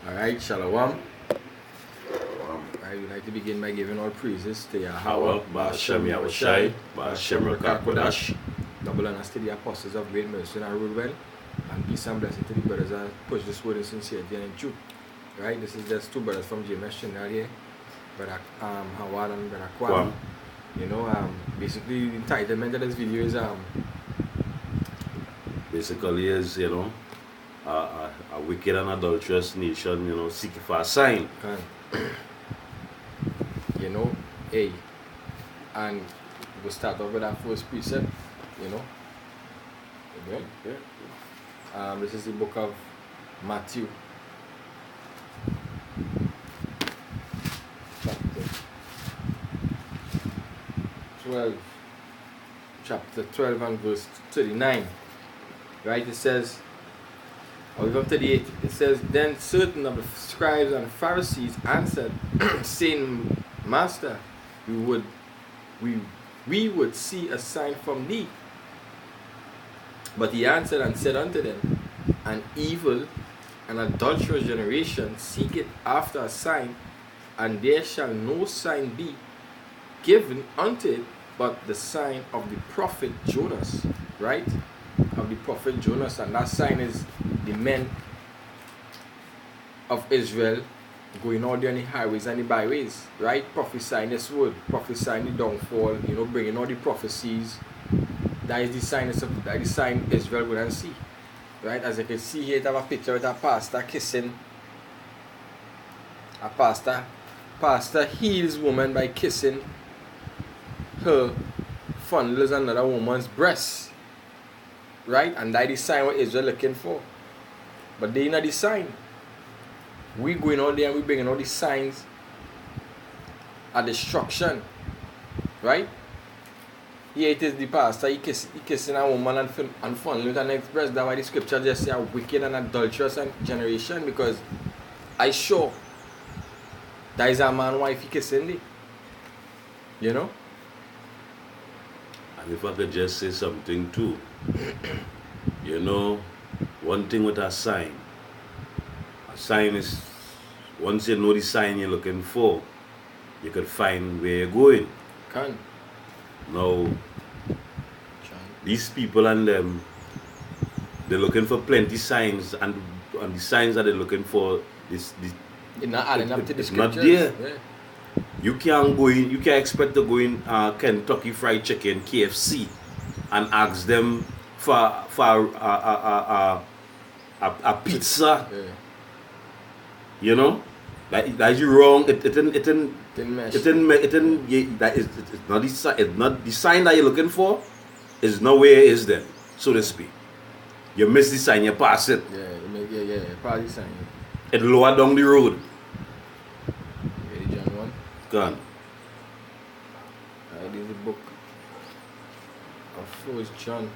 Alright, Shalom. I would like to begin by giving all praises to Yahweh, Ba'ashem Yahushai, Ba'ashem Rakakodash. double honors to the apostles of great mercy and rule well, and peace and blessing to the brothers that push this word in sincerity and in truth. Right, this is just two brothers from Jonas channel here, Brother Howard and Brother Kwam. You know, basically the entitlement of this video is basically is, a wicked and adulterous nation, seeking for a sign. You know, hey, and we'll start off with our first precept, Amen. Yeah. This is the book of Matthew, chapter 12 and verse 39. Right, it says, or even 38, it says, then certain of the scribes and Pharisees answered, saying, Master, we would see a sign from thee. But he answered and said unto them, an evil and adulterous generation seeketh after a sign, and there shall no sign be given unto it but the sign of the prophet Jonas. Right? Of the prophet Jonas, and that sign is the men of Israel going out there on the highways and the byways, right? Prophesying this word, prophesying the downfall, bringing all the prophecies. That is the sign, that is the sign Israel will and see, right? As you can see here, it have a picture with a pastor kissing. A pastor heals woman by kissing her fondles another woman's breasts, right? And that is the sign what Israel looking for. But they not the sign. We going out there and we bringing all these signs of destruction, right? Here it is the pastor, he kissing a woman and fondling with an express. That's why the scripture just say a wicked and adulterous generation, because I sure that is a man and wife he kissing the. And if I could just say something too, one thing with a sign is, once you know the sign you're looking for, you can find where you're going. Now, these people and them, they're looking for plenty signs, and the signs that they're looking for, It's not adding up to the it's not scriptures. there. Yeah. You can't expect to go in Kentucky Fried Chicken, KFC, and ask them for a pizza. Yeah. That is wrong. It's not the sign that you're looking for. Is not where it is then, so to speak. You miss the sign, you pass it. Yeah. Pass the sign. It lower down the road. Ready, John 1? Gone. This is the book of 1 John,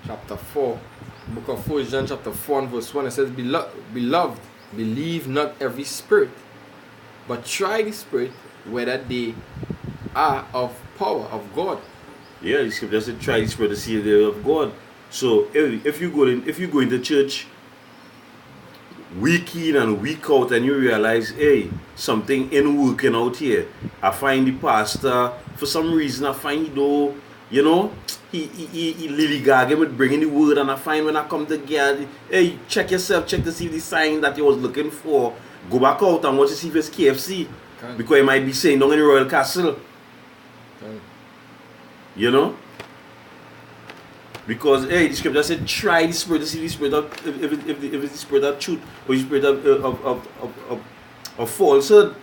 chapter 4. Book of 1 John, chapter 4 and verse 1. It says, Beloved, believe not every spirit, but try the spirit whether they are of power of God. Yeah, the scripture said, try the spirit to see if they're of God. So if you go into church week in and week out, and you realize, hey, something ain't working out here. I find the pastor, for some reason, I find though, he lily gaga with bringing the word, and I find when I come to God, hey, check yourself, check to see the sign that you was looking for. Go back out and watch to see if it's KFC. Because it might be saying down in the Royal Castle. Because the scripture said, try the spirit to see the spirit of, if it's the spirit of truth or the spirit of falsehood.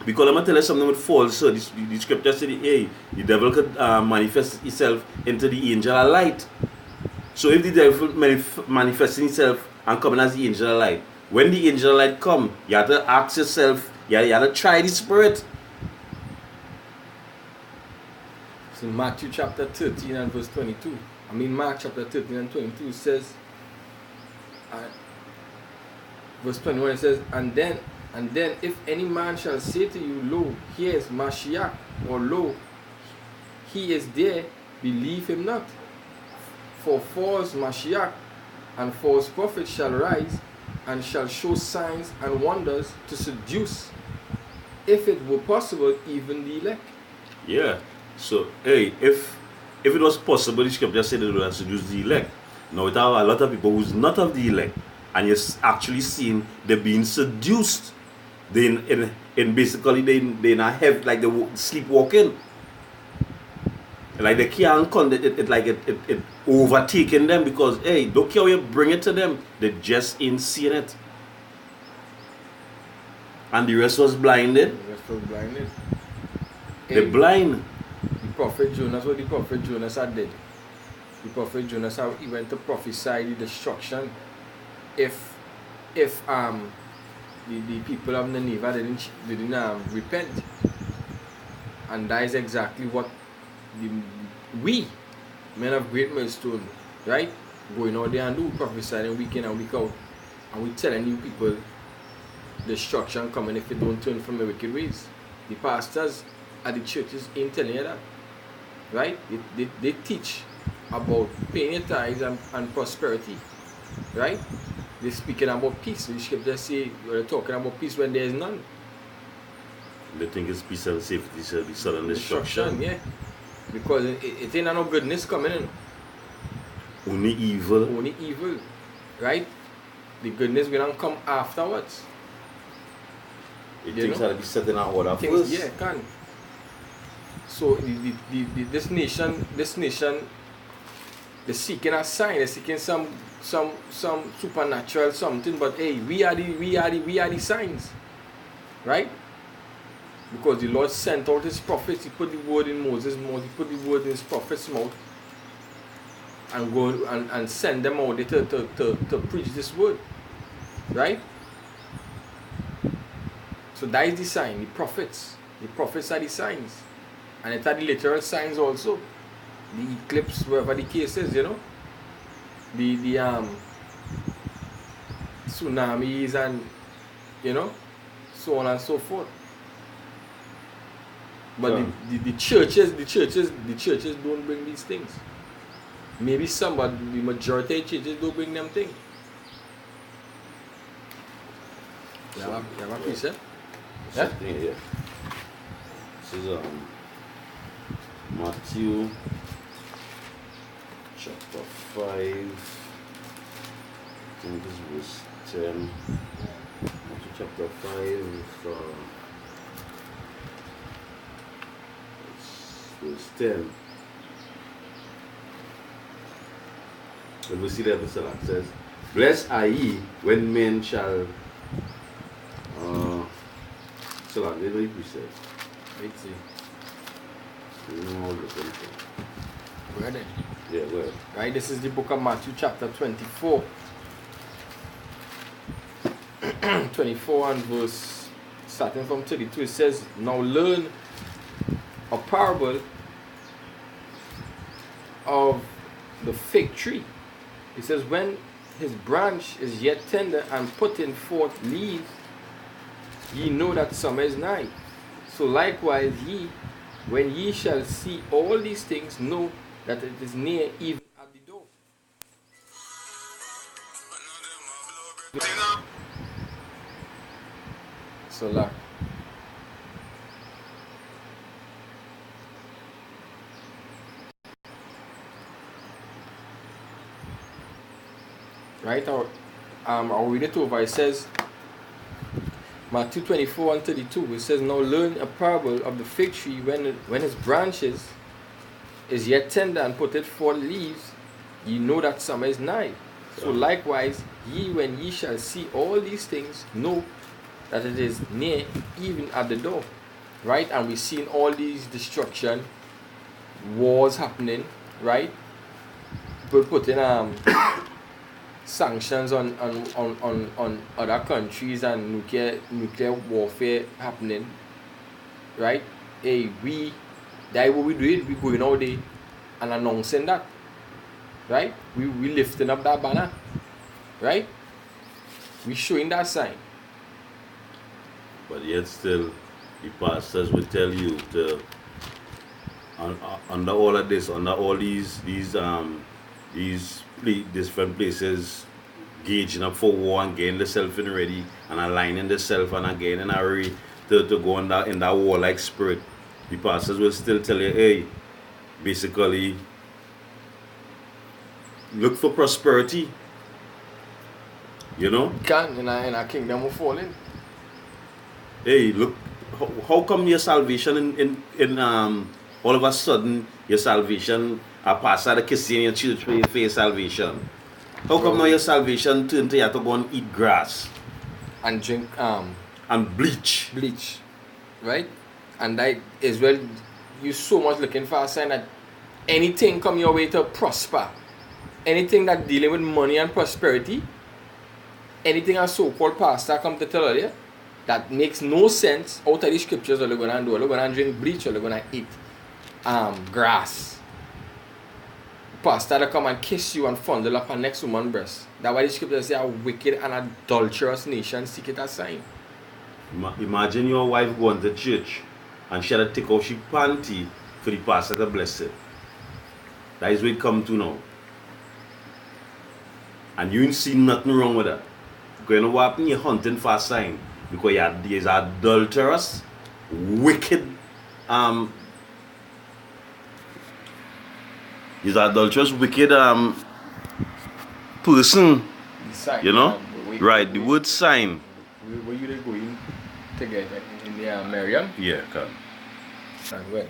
Because I'm going to tell you something with falsehood. The scripture said, hey, the devil could manifest itself into the angel of light. So if the devil manifests himself and coming as the angel of light, when the angel of light come, you have to ask yourself, you have to try the spirit. So in Matthew chapter 13 and verse 22. Mark chapter 13 and 22 says, verse 21 it says, And then if any man shall say to you, Lo, here is Mashiach, or Lo, he is there, believe him not. For false Mashiach and false prophets shall rise, and shall show signs and wonders to seduce, if it were possible, even the elect. Yeah. So, hey, if it was possible, the scripture said it would seduce the elect. Now, it have a lot of people who's not of the elect, and you're actually seeing they're being seduced. In basically they not have like they sleepwalking. Like they can't it overtaking them because hey, don't care how you bring it to them, they just ain't seeing it. And the rest was blinded. The rest was blinded. They're blind. The prophet Jonas, what the prophet Jonas had did. The prophet Jonas, how he went to prophesy the destruction if the people of Nineveh didn't repent. And that is exactly what we men of great milestone, right, going out there and do, prophesying week in and week out, and we telling you people destruction coming if you don't turn from the wicked ways. The pastors at the churches ain't telling you that, right? They teach about paying your tithes and prosperity, right? They're speaking about peace. The scripture say they're talking about peace when there is none. They think it's peace and safety shall be sudden destruction. Yeah, because it ain't no goodness coming in. Only evil. Only evil, right? The goodness will not come afterwards. Things have to be set in our order first. Yeah, can. So this nation, they're seeking a sign. They're seeking some supernatural something. But hey, we are the signs, right? Because the Lord sent out His prophets. He put the word in Moses' mouth. He put the word in His prophets' mouth, and go and send them out there to preach this word, right? So that is the sign. The prophets are the signs, and it are the literal signs also. The eclipse, wherever the case is, you know, the tsunamis and you know, so on and so forth. But the churches don't bring these things. Maybe some, but the majority of churches don't bring them things. You have a piece, eh? Yeah? Yeah. This is Matthew chapter 5. I think this is verse 10. Matthew chapter 5 verse 10. When we see that the Salah says, blessed are ye when men shall Salah, where do you say? Let's see. You know all the things. Go ahead then. Yeah, go ahead. Right, this is the book of Matthew chapter 24. 24 and verse starting from 32, it says, now learn a parable of the fig tree. It says, when his branch is yet tender and putting forth leaves, ye know that summer is nigh. So likewise ye, when ye shall see all these things, know that it is near, even at the door. So like, right, I'll read it over. It says, Matthew 24 and 32, it says, now learn a parable of the fig tree when his branches is yet tender and putteth forth leaves, ye know that summer is nigh. So likewise, ye, when ye shall see all these things, know that it is near, even at the door. Right? And we've seen all these destruction, wars happening, right? People putting sanctions on other countries and nuclear warfare happening, right? Hey, that what we doing, we going out there and announcing that, right? We lifting up that banner, right? We showing that sign. But yet still, the pastors will tell you to under all of this, under all these these different places gauging up for war and getting themselves in ready and aligning themselves and again in a hurry to go in that warlike spirit. The pastors will still tell you, hey, basically, look for prosperity. You know? Can in a kingdom of falling. Hey, look, how come your salvation in all of a sudden your salvation a pastor the kiss in your church for your salvation? How come now your salvation turn to you have to go and eat grass and drink and bleach? Right? And that is well you so much looking for a sign that anything come your way to prosper. Anything that dealing with money and prosperity, anything a so-called pastor come to tell you that makes no sense out of the scriptures, all you're gonna do, all you're gonna drink bleach, all you're gonna eat grass. Pastor to come and kiss you and fondle up a next woman's breast. That's why the scriptures say a wicked and adulterous nation seeketh a sign. Imagine your wife going to church and she had to take off she panty for the pastor to bless it. That is where it come to now. And you ain't see nothing wrong with that. Going to what happen, you're hunting for a sign. Because there's adulterous, wicked, person, Sign, you know? Right, the word sign. Were you going to get in the Miriam? Yeah, come. And wait.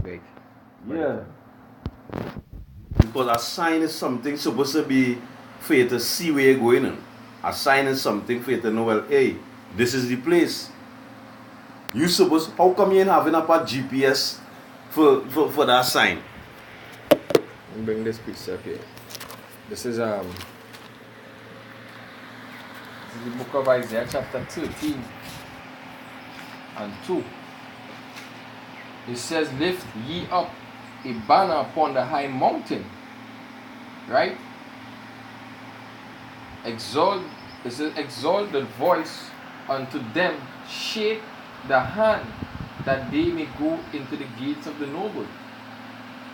Wait. Yeah. Because a sign is something supposed to be for you to see where you're going in. A sign is something for you to know, well, hey, this is the place. You suppose, how come you ain't having up a GPS for that sign? Let me bring this piece up here. This is the book of Isaiah chapter 13 and 2. It says, lift ye up a banner upon the high mountain. Right? Exalt the voice unto them, shake the hand, that they may go into the gates of the noble.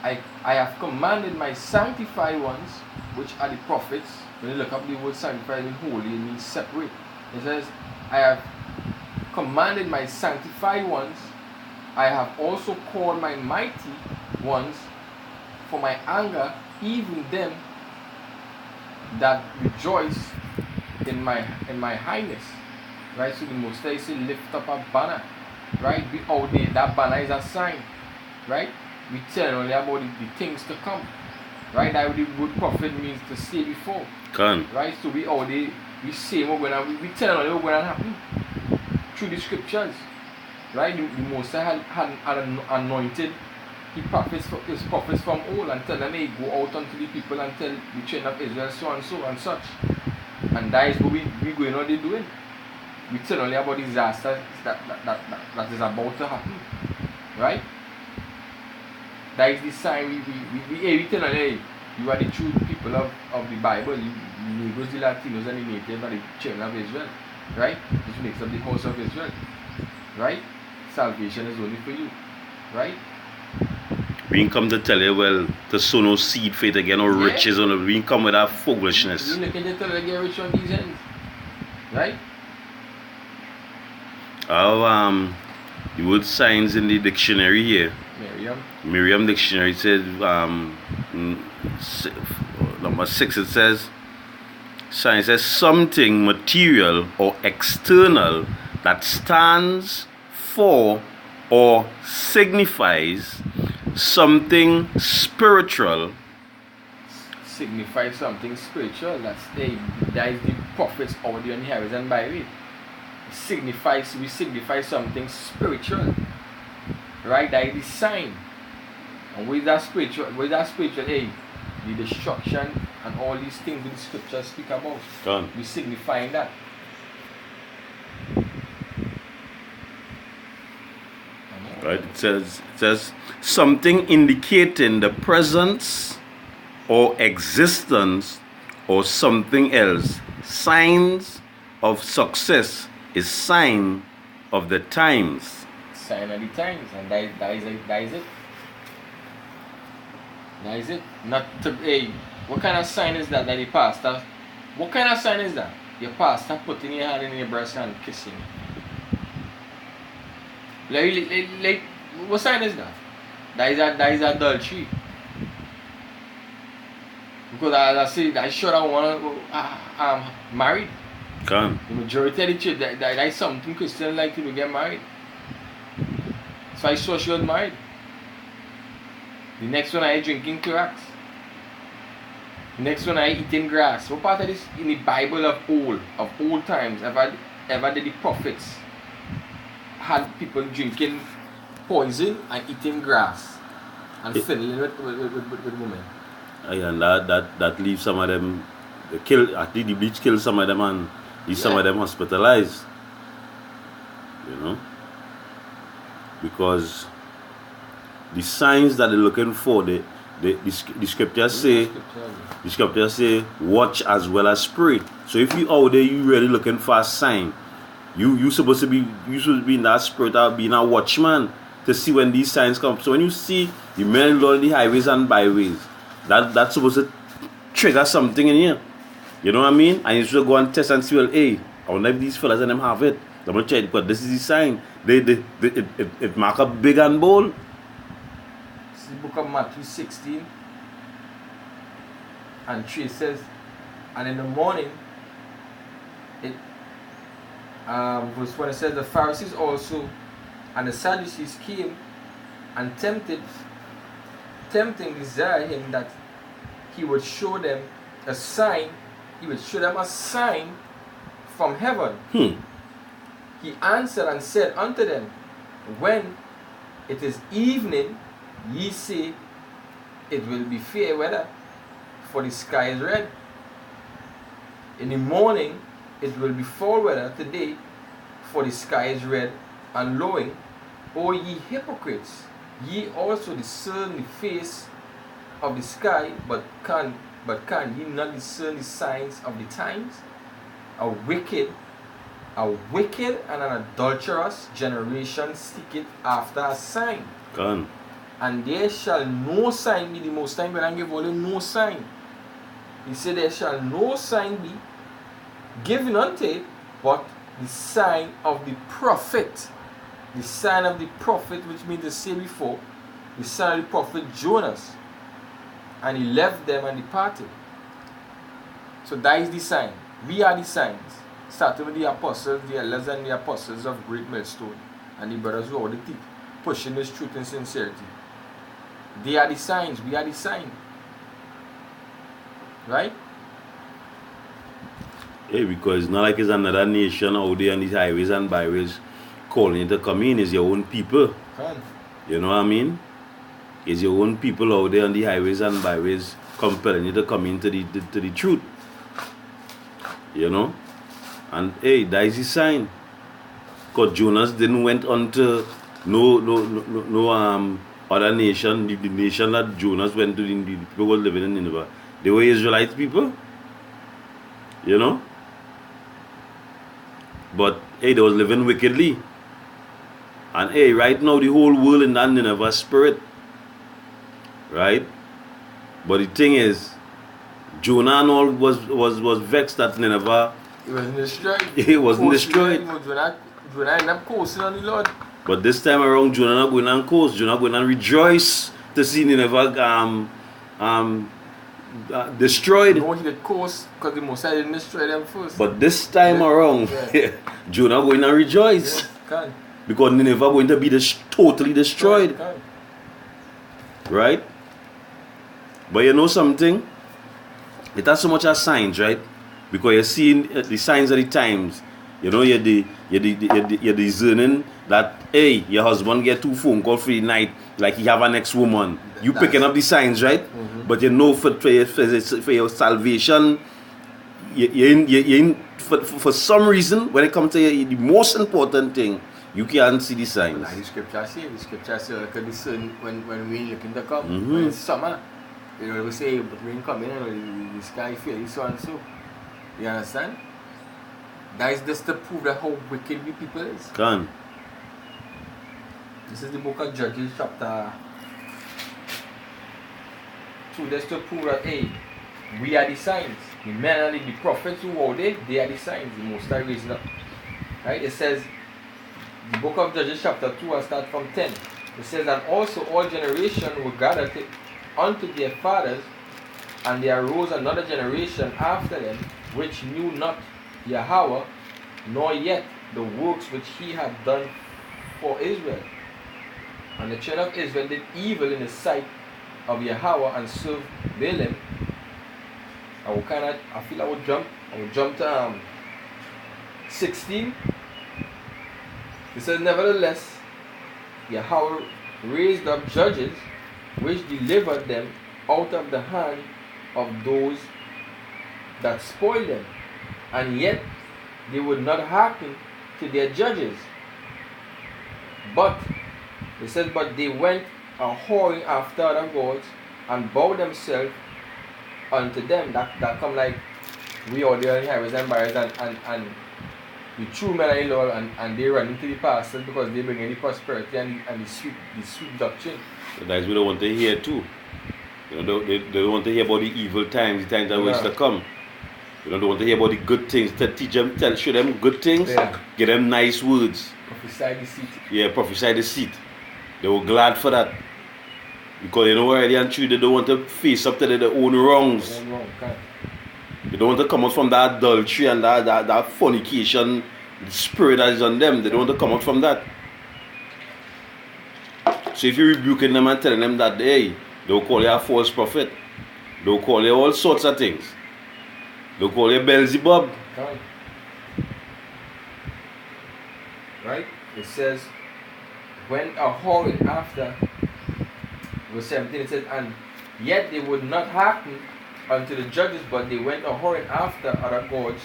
I have commanded my sanctified ones, which are the prophets. When you look up the word sanctified, it means holy, it means separate. It says, I have commanded my sanctified ones, I have also called my mighty ones for my anger, even them that rejoice in my highness. Right? So the Most High say lift up a banner. Right? Be out there. That banner is a sign. Right? We tell only about the things to come. Right? That what the word prophet means to say before. Can. Right? So we out there, we say what we tell only what's going to happen through the scriptures. Right? The Most High had anointed his prophets from old and tell them, hey, go out unto the people and tell the children of Israel so and so and such. And that is what we going on there doing. We tell only about disasters that is about to happen. Right? That is the sign we tell only, hey, you are the true people of the Bible. You Negroes, the Latinos, and the natives are the children of Israel. Right? This makes up the house of Israel. Right? Salvation is only for you. Right? We ain't come to tell you, well, to sow no seed faith again or riches on it. We ain't come with that foolishness. You can tell you get rich on these ends. Right? I have the word signs in the dictionary here. Miriam dictionary says number 6 it says sign says something material or external that stands for or signifies something spiritual. Signifies something spiritual. That is the prophet's audio inheritance by it. We signify something spiritual. Right? That is the sign. And with that spiritual, hey, the destruction and all these things that the scriptures speak about. Done. We signifying that. Right? It says something indicating the presence or existence or something else. Signs of success is sign of the times. Sign of the times, and that is it. That is it. Not to what kind of sign is that the pastor? What kind of sign is that? Your pastor putting your hand in your breast and kissing. Like what sign is that? That is adultery. Because as I say, I sure I want married. Can. The majority of the church, that is something Christians like to get married. So I saw she was married. The next one I drinking cracks. The next one I eating grass. What part of this in the Bible of old times ever did the prophets had people drinking poison and eating grass and fiddling with women? And that leaves some of them kill. I think the bleach kill some of them and leave some of them hospitalized. You know, because the signs that they're looking for, the scriptures say, watch as well as pray. So if you out there, you really looking for a sign, you supposed to be in that spirit of being a watchman to see when these signs come. So when you see the men on the highways and byways, that's supposed to trigger something in you. You know what I mean? And you should go and test and see, well, hey, I wonder if these fellas and them have it. I'm gonna check it, but this is the sign. It mark up big and bold. This is the book of Matthew 16 and 3 says, and in the morning, verse 1 it says, the Pharisees also and the Sadducees came and tempting desired him that he would show them a sign. He would show them a sign from heaven. He answered and said unto them, when it is evening, ye say, it will be fair weather, for the sky is red. In the morning, it will be foul weather today, for the sky is red and lowing. O ye hypocrites, ye also discern the face of the sky, but can ye not discern the signs of the times? A wicked and an adulterous generation seeketh after a sign. Can. And there shall no sign be. The most time when I give all no sign. He said there shall no sign be given unto it, but the sign of the prophet. The sign of the prophet, which means to say before, the sign of the prophet Jonas. And he left them and departed. So that is the sign. We are the signs. Starting with the apostles, the elders and the apostles of Great Millstone, and the brothers who are the teeth, pushing this truth in sincerity. They are the signs. We are the sign. Right? Yeah, because it's not like it's another nation out there on these highways and byways calling you to come in. It's your own people. You know what I mean? It's your own people out there on the highways and byways compelling you to come into the truth. You know? And hey, that is the sign. Because Jonas didn't went on to no other nation. The nation that Jonas went to, the people who were living in Nineveh, they were Israelite people. You know? But hey, they was living wickedly. And hey, right now the whole world in that Nineveh spirit. Right? But the thing is, Jonah and all was vexed that Nineveh. It wasn't destroyed. It wasn't destroyed. Jonah ended up coasting on the Lord. But this time around, Jonah not going on coast. Jonah going and rejoice to see Nineveh destroyed. No, he did coast because the Messiah didn't destroy them first. But this time around, Jonah going and rejoice. Yeah, because Nineveh going to be totally destroyed. Right? But you know something? It has so much as signs, right? Because you're seeing the signs of the times. You know, you're discerning that, hey, your husband get 2 phone calls for the night, like he have an ex-woman. You picking up the signs, right? Mm-hmm. But you know for your salvation, for some reason, when it comes to the most important thing, you can't see the signs. Like the scripture says, like the sun, when rain looking to come, when it's summer, you know, we say, but rain coming, and the sky fairly so and so. You understand? That is just to prove that how wicked we people is. Can. This is the book of Judges, chapter through this to prove that, hey, we are the signs. The men and the prophets who were there, they are the signs. The Most High raising up. Right? It says, the book of Judges chapter 2 and start from 10. It says, and also all generations were gathered unto their fathers, and there arose another generation after them, which knew not Yahweh, nor yet the works which he had done for Israel. And the children of Israel did evil in the sight of Yahweh and served Balaam. I feel I would jump to 16. It says, nevertheless, Yahweh raised up judges which delivered them out of the hand of those that spoiled them, and yet they would not hearken to their judges. But it says, but they went a whoring after other gods and bowed themselves unto them. That come like we all there in Harris and Barris and the true men in law, and they run into the pastors because they bring in the prosperity and the sweet doctrine. So that's what they want to hear too. You know, they don't want to hear about the evil times, the times that was to come. You know, they want to hear about the good things. To teach them, show them good things, give them nice words. Prophesy the seed. Yeah, prophesy the seed. They were glad for that. Because they know already and true, they don't want to face up to their own wrongs. They don't want to come out from that adultery and that fornication spirit that is on them. They don't want to come out from that. So if you're rebuking them and telling them that, hey, they'll call you a false prophet. They'll call you all sorts of things. They'll call you Beelzebub. Right? It says, when a whoring after, verse 17, it says, and yet they would not hearken unto the judges, but they went a whoring after other gods,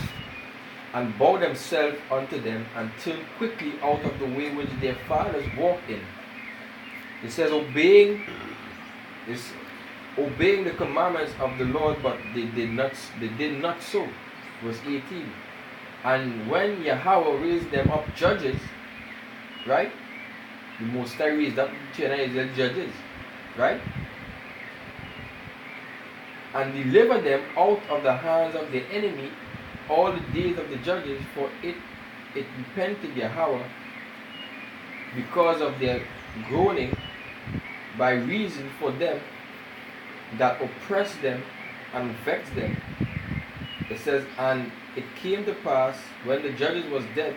and bowed themselves unto them, and turned quickly out of the way which their fathers walked in. It says, obeying the commandments of the Lord, but they did not so. Verse 18. And when Yahweh raised them up judges, right? The Most High raised up Israel judges, right? And delivered them out of the hands of the enemy all the days of the judges, for it repented Yahweh because of their groaning by reason for them that oppressed them and vexed them. It says, and it came to pass when the judges was dead,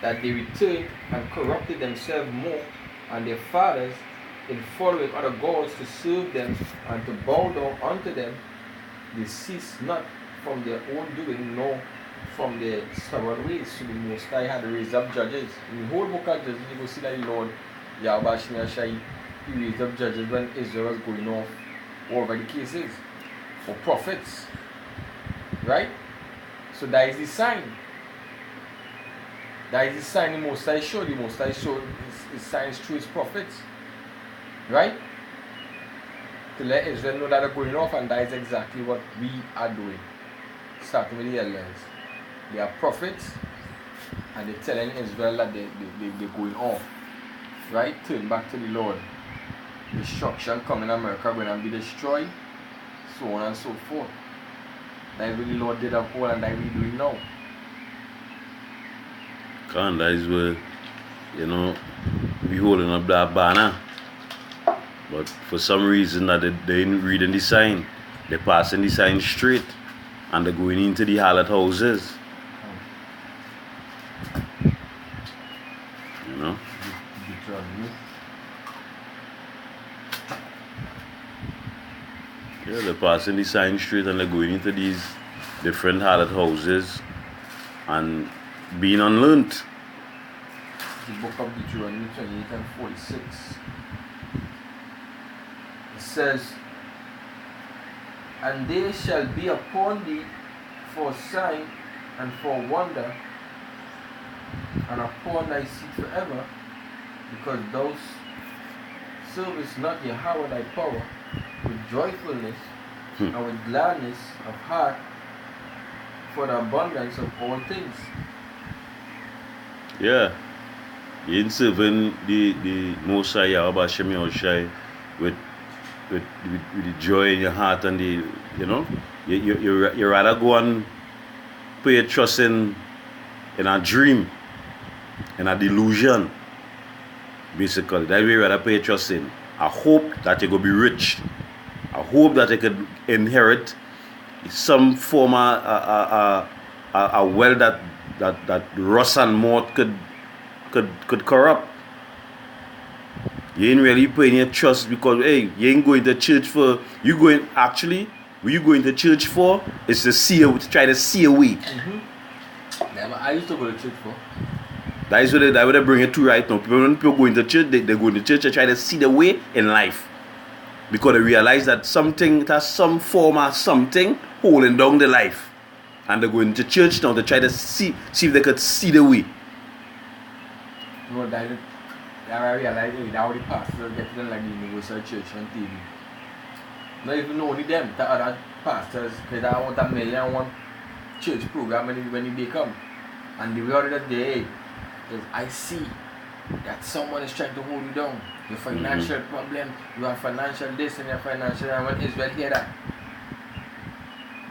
that they returned and corrupted themselves more, and their fathers, in following other gods to serve them and to bow down unto them, they ceased not from their own doing, nor from their stubborn ways. So the Most High had raised up judges. In the whole book of Judges, you go see that the Lord, Yahweh Shai, he raised up judges when Israel was going off over the cases for prophets. Right? So that is the sign. That is the sign the Most High showed. The Most High showed his signs through his prophets. Right? To let Israel know that they're going off, and that is exactly what we are doing. Starting with the elders. They are prophets, and they're telling Israel that they're going off. Right? Turn back to the Lord. Destruction coming in America, going to be destroyed. So on and so forth. That is what the Lord did of old, and that we're doing now. That is where, we holding up that banner. But for some reason that they didn't read the sign, they're passing the sign straight, and they're going into the harlot houses. Yeah, they're passing the sign straight, and they're going into these different harlot houses and being unlearned. The book of Deuteronomy 28 and 46. It says, and they shall be upon thee for sign and for wonder, and upon thy seed forever, because thou servest not Yahweh thy power with joyfulness and with gladness of heart, for the abundance of all things. Yeah, you ain't serving the Most High Yahweh Shem Yahushai with with the joy in your heart and the, you know, you rather go and put your trust in a dream, in a delusion, basically. That's where you rather put your trust in. I hope that you're going to be rich. I hope that you could inherit some form of a wealth that rust and moth could corrupt. You ain't really putting your trust because, hey, you ain't going to church for, you going, actually, what you going to church for is to try to see a way. Mm-hmm. Yeah, I used to go to church for. That is what they bring it to right now. When people go into church, they go to church to try to see the way in life. Because they realize that something, there's some form of something holding down the life. And they're going to church now to try to see if they could see the way. No, that I realized that all the pastors get them like the universal church on TV. Not even only them, the other pastors, because I want 1,000,001 church program when they come. And the word of the day is, I see that someone is trying to hold you down. Your financial problem, you have financial this and your financial that. When Israel hear that,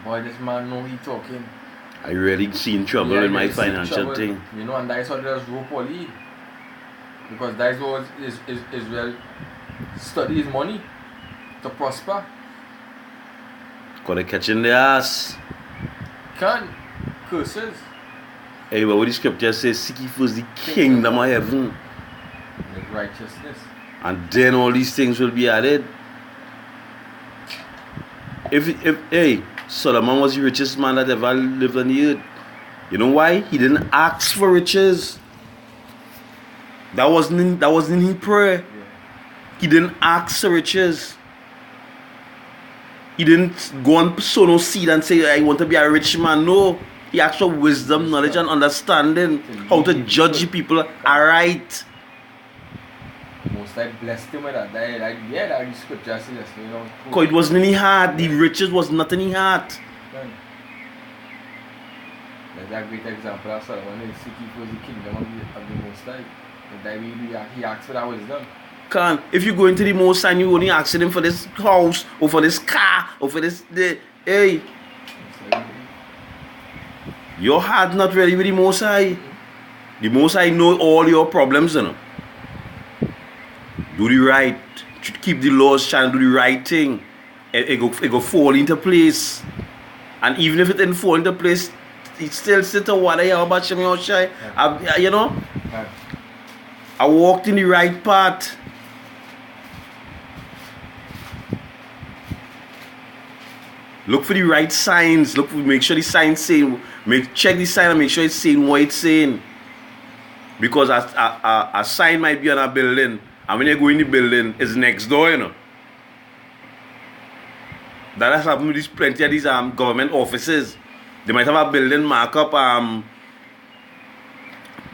boy, this man know he talking. I really seen trouble in my financial thing. You know, and that's how there's rope or lead. Because that's what Israel study his money to prosper. Because they catching the ass. Curses. Hey, but what the scripture says, seek ye first the kingdom of heaven. Like righteousness. And then all these things will be added. If Solomon was the richest man that ever lived on the earth. You know why? He didn't ask for riches. That wasn't in his prayer. Yeah. He didn't ask for riches. He didn't go and sow no seed and say, I want to be a rich man. No. He asked for wisdom, knowledge, and understanding. How to judge people aright. Most like blessed him with that. That the scripture says, you know. Because it wasn't in his heart. The riches was not in his heart. That's a great example of Solomon. He seek first the kingdom of the Most High. And he asked for that wisdom. If you go into the Most High and you only asking him for this house, or for this car, or for this, hey. Your heart not really with the Most High. The Most High know all your problems, you know. Do the right, keep the laws, try and do the right thing. It go fall into place. And even if it didn't fall into place, it still sit a water here about Shemi Oshai. You know? I walked in the right path. Look for the right signs. Make sure the signs saying. Check the sign and make sure it's saying what it's saying. Because a sign might be on a building, and when you go in the building, it's next door, you know. That has happened with plenty of these government offices. They might have a building markup.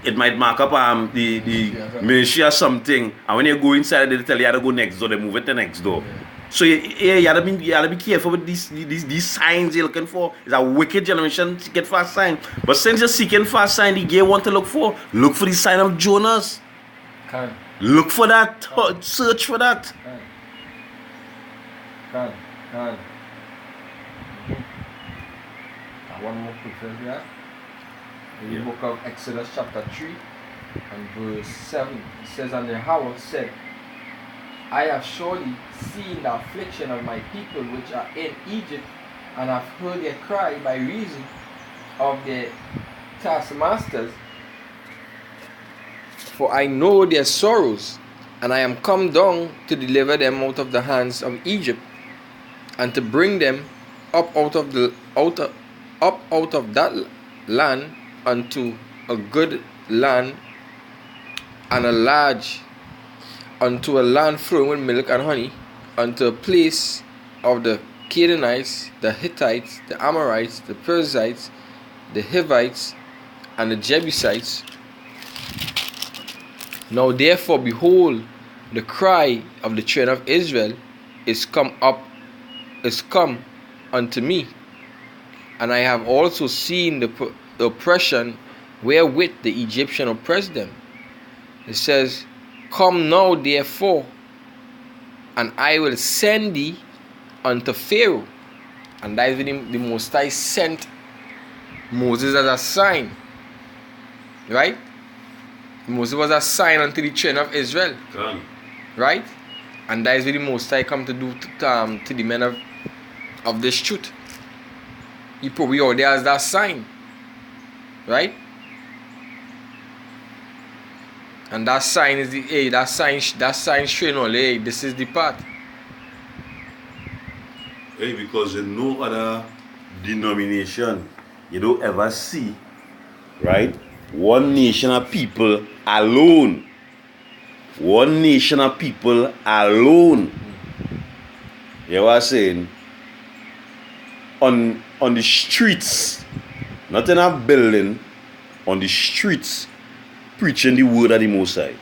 It might mark up the ministry or something, and when you go inside, they tell you how to go next door. They move it to next door. Yeah. So you gotta be careful with these signs you're looking for. It's a wicked generation to get for a sign. But since you're seeking for a sign, the gay want to look for the sign of Jonas. Look for that. Search for that. One more quick here. In the book of Exodus chapter 3 and verse 7, it says, And Yahweh said, I have surely seen the affliction of my people which are in Egypt, and have heard their cry by reason of their taskmasters. For I know their sorrows, and I am come down to deliver them out of the hands of Egypt, and to bring them up out of that land unto a good land and a large, unto a land flowing with milk and honey, unto a place of the Canaanites, the Hittites, the Amorites, the Perizzites, the Hivites, and the Jebusites. Now therefore, behold, the cry of the children of Israel is come unto me, and I have also seen the oppression wherewith the Egyptian oppressed them. It says, Come now therefore, and I will send thee unto Pharaoh. And that is when the Most High sent Moses as a sign. Right? Moses was a sign unto the children of Israel. Right? And that is what the Most High come to do to the men of this truth. He probably out there as that sign. Right? And that sign is that sign showing all, hey, this is the path. Hey, because in no other denomination you don't ever see, right, one nation of people alone. One nation of people alone. You know what I'm saying? On the streets, not in a building, on the streets, preaching the word of the Most High.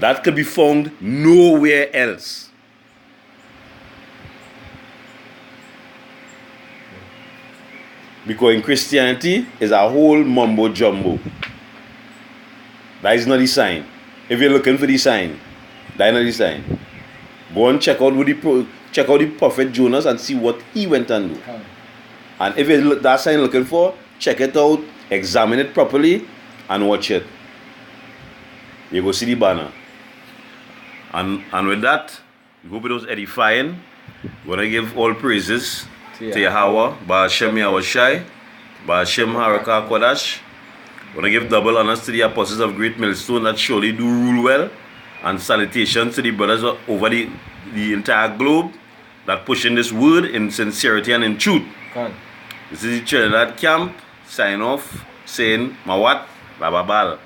That could be found nowhere else. Because in Christianity is a whole mumbo jumbo. That is not the sign. If you're looking for the sign, that is not the sign. Go and check out the prophet Jonas and see what he went and do. And if it's that sign looking for, check it out, examine it properly, and watch it. You go see the banner. And with that, we hope it was edifying. We're going to give all praises to Yahweh, Ba'ashem Yahushai, Ba'ashem Haraka Kodash. We're going to give double honors to the apostles of Great Millstone that surely do rule well. And salutations to the brothers over the entire globe that pushing this word in sincerity and in truth. This is the Trinidad camp. Sign off saying Mawat Bababal.